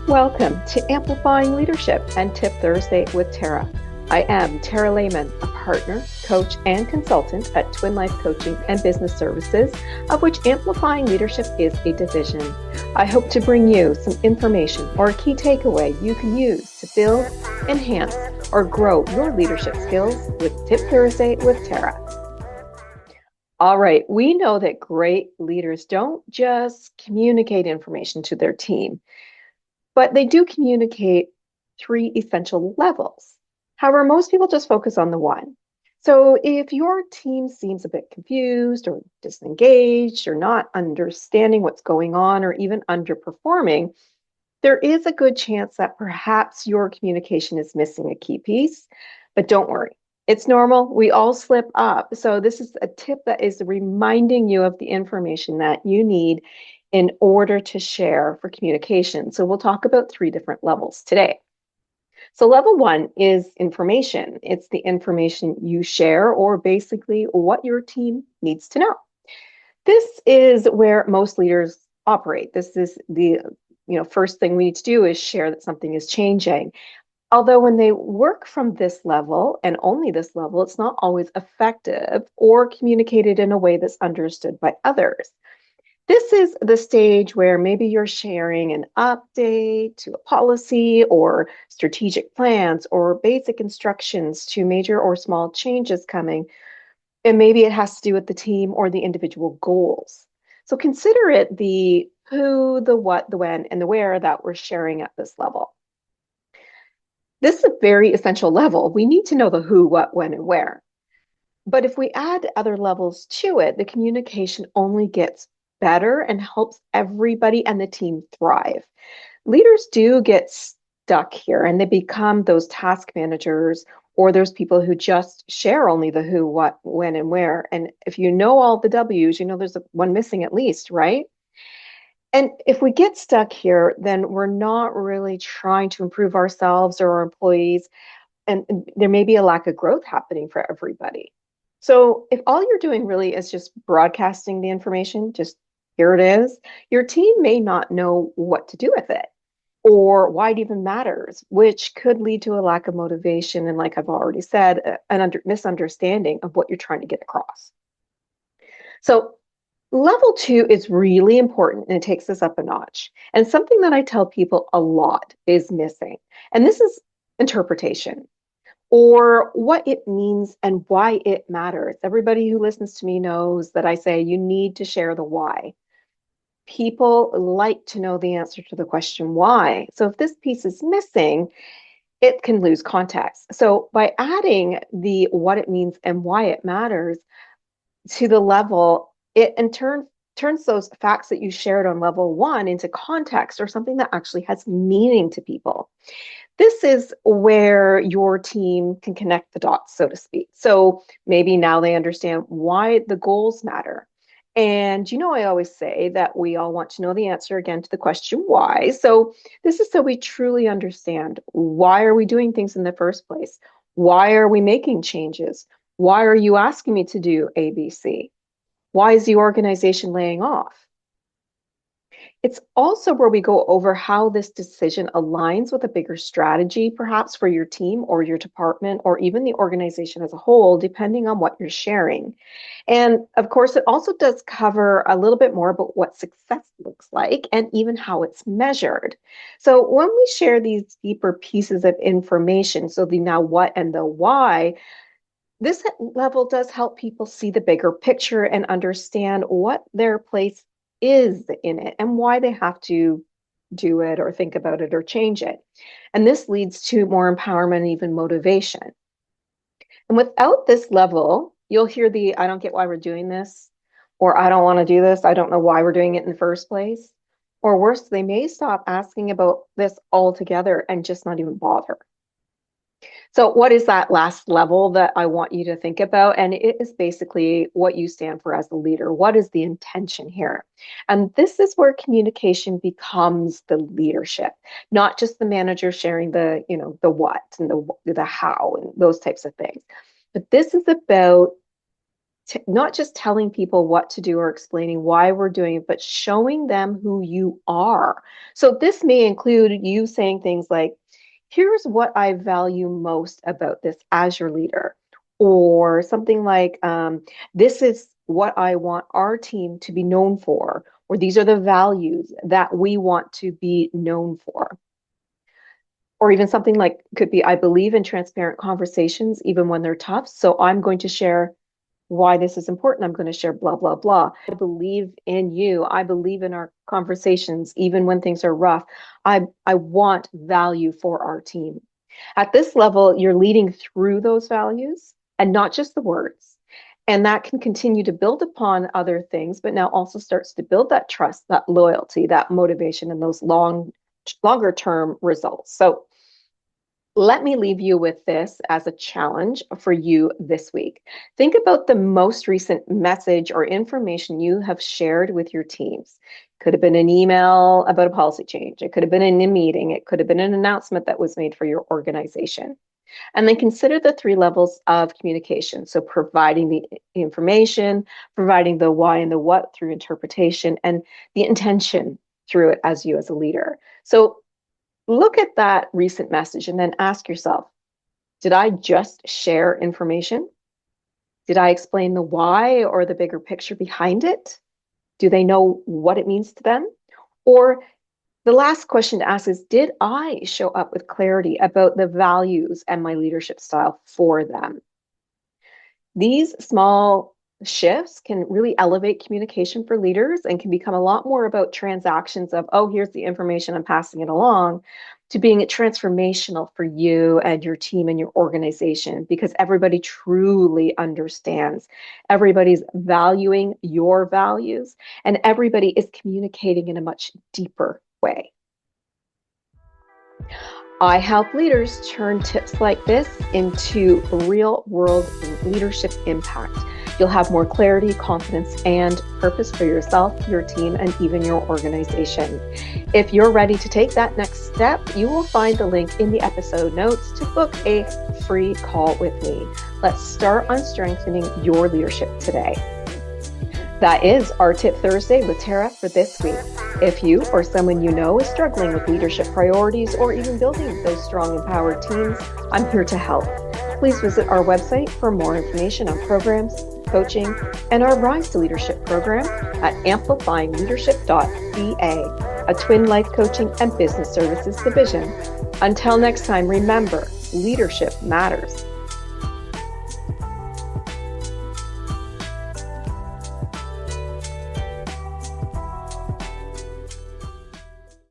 Welcome to Amplifying Leadership and Tip Thursday with Tara. I am Tara Lehman, a partner, coach, and consultant at Twin Life Coaching and Business Services, of which Amplifying Leadership is a division. I hope to bring you some information or a key takeaway you can use to build, enhance, or grow your leadership skills with Tip Thursday with Tara. All right, we know that great leaders don't just communicate information to their team, but they do communicate three essential levels. However, most people just focus on the one. So if your team seems a bit confused or disengaged or not understanding what's going on or even underperforming, there is a good chance that perhaps your communication is missing a key piece. But don't worry, it's normal. We all slip up. So this is a tip that is reminding you of the information that you need in order to share for communication. So we'll talk about three different levels today. So level one is information. It's the information you share, or basically what your team needs to know. This is where most leaders operate. This is the first thing we need to do is share that something is changing. Although when they work from this level and only this level, it's not always effective or communicated in a way that's understood by others. This is the stage where maybe you're sharing an update to a policy or strategic plans or basic instructions to major or small changes coming. And maybe it has to do with the team or the individual goals. So consider it the who, the what, the when, and the where that we're sharing at this level. This is a very essential level. We need to know the who, what, when, and where. But if we add other levels to it, the communication only gets better and helps everybody and the team thrive. Leaders do get stuck here and they become those task managers, or there's people who just share only the who, what, when, and where. And if you know all the W's, you know there's one missing at least, right? And if we get stuck here, then we're not really trying to improve ourselves or our employees, and there may be a lack of growth happening for everybody. So if all you're doing really is just broadcasting the information, just here it is, your team may not know what to do with it or why it even matters, which could lead to a lack of motivation. And like I've already said, an misunderstanding of what you're trying to get across. So level two is really important and it takes us up a notch. And something that I tell people a lot is missing. And this is interpretation, or what it means and why it matters. Everybody who listens to me knows that I say you need to share the why. People like to know the answer to the question why. So if this piece is missing, it can lose context. So by adding the what it means and why it matters to the level, it in turn turns those facts that you shared on level one into context or something that actually has meaning to people. This is where your team can connect the dots, so to speak. So maybe now they understand why the goals matter. And I always say that we all want to know the answer again to the question why. So this is so we truly understand, why are we doing things in the first place? Why are we making changes? Why are you asking me to do ABC? Why is the organization laying off? It's also where we go over how this decision aligns with a bigger strategy, perhaps for your team or your department or even the organization as a whole, depending on what you're sharing. And of course, it also does cover a little bit more about what success looks like and even how it's measured. So when we share these deeper pieces of information, so the now what and the why, this level does help people see the bigger picture and understand what their place is in it and why they have to do it or think about it or change it. And this leads to more empowerment and even motivation. And without this level, you'll hear the I don't get why we're doing this, or I don't want to do this. I don't know why we're doing it in the first place. Or worse, they may stop asking about this altogether and just not even bother. So what is that last level that I want you to think about? And it is basically what you stand for as a leader. What is the intention here? And this is where communication becomes the leadership, not just the manager sharing the what and the how and those types of things. But this is about not just telling people what to do or explaining why we're doing it, but showing them who you are. So this may include you saying things like, here's what I value most about this as your leader, or something like, this is what I want our team to be known for, or these are the values that we want to be known for. Or even something like, could be, I believe in transparent conversations, even when they're tough. So I'm going to share why this is important. I'm going to share blah, blah, blah. I believe in you. I believe in our conversations, even when things are rough. I want value for our team. At this level, you're leading through those values and not just the words. And that can continue to build upon other things, but now also starts to build that trust, that loyalty, that motivation, and those longer term results. So let me leave you with this as a challenge for you this week. Think about the most recent message or information you have shared with your teams. Could have been an email about a policy change. It could have been in a meeting. It could have been an announcement that was made for your organization. And then consider the 3 levels of communication. So providing the information, providing the why and the what through interpretation, and the intention through it as you as a leader. So look at that recent message and then ask yourself, did I just share information? Did I explain the why or the bigger picture behind it? Do they know what it means to them? Or the last question to ask is, did I show up with clarity about the values and my leadership style for them? These small shifts can really elevate communication for leaders and can become a lot more about transactions of, oh, here's the information, I'm passing it along, to being transformational for you and your team and your organization, because everybody truly understands. Everybody's valuing your values, and everybody is communicating in a much deeper way. I help leaders turn tips like this into real world leadership impact. You'll have more clarity, confidence, and purpose for yourself, your team, and even your organization. If you're ready to take that next step, you will find the link in the episode notes to book a free call with me. Let's start on strengthening your leadership today. That is our Tip Thursday with Tara for this week. If you or someone you know is struggling with leadership priorities or even building those strong, empowered teams, I'm here to help. Please visit our website for more information on programs, coaching, and our Rise to Leadership program at amplifyingleadership.ca, a Twin Life Coaching and Business Services division. Until next time, remember, leadership matters.